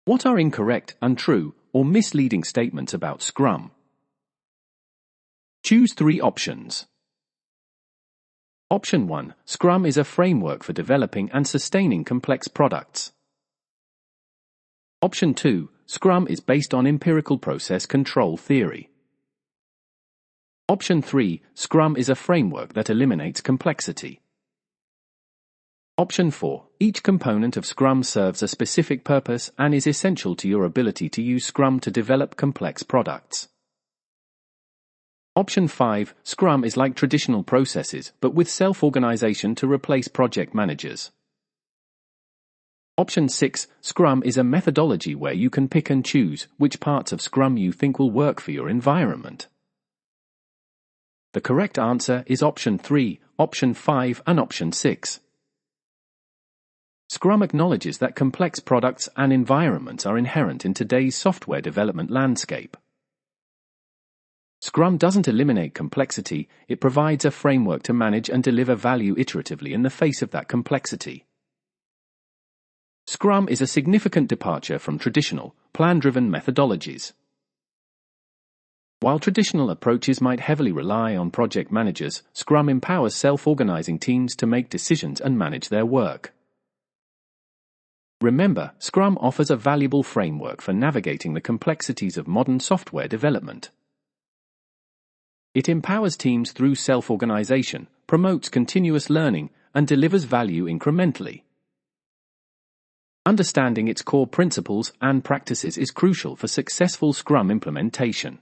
What are incorrect, untrue, or misleading statements about Scrum? Choose 3 options. Option 1. Scrum is a framework for developing and sustaining complex products. Option 2. Scrum is based on empirical process control theory. Option 3. Scrum is a framework that eliminates complexity. Option 4. Each component of Scrum serves a specific purpose and is essential to your ability to use Scrum to develop complex products. Option 5. Scrum is like traditional processes, but with self-organization to replace project managers. Option 6. Scrum is a methodology where you can pick and choose which parts of Scrum you think will work for your environment. The correct answer is Option 3, Option 5, and Option 6. Scrum acknowledges that complex products and environments are inherent in today's software development landscape. Scrum doesn't eliminate complexity, it provides a framework to manage and deliver value iteratively in the face of that complexity. Scrum is a significant departure from traditional, plan-driven methodologies. While traditional approaches might heavily rely on project managers, Scrum empowers self-organizing teams to make decisions and manage their work. Remember, Scrum offers a valuable framework for navigating the complexities of modern software development. It empowers teams through self-organization, promotes continuous learning, and delivers value incrementally. Understanding its core principles and practices is crucial for successful Scrum implementation.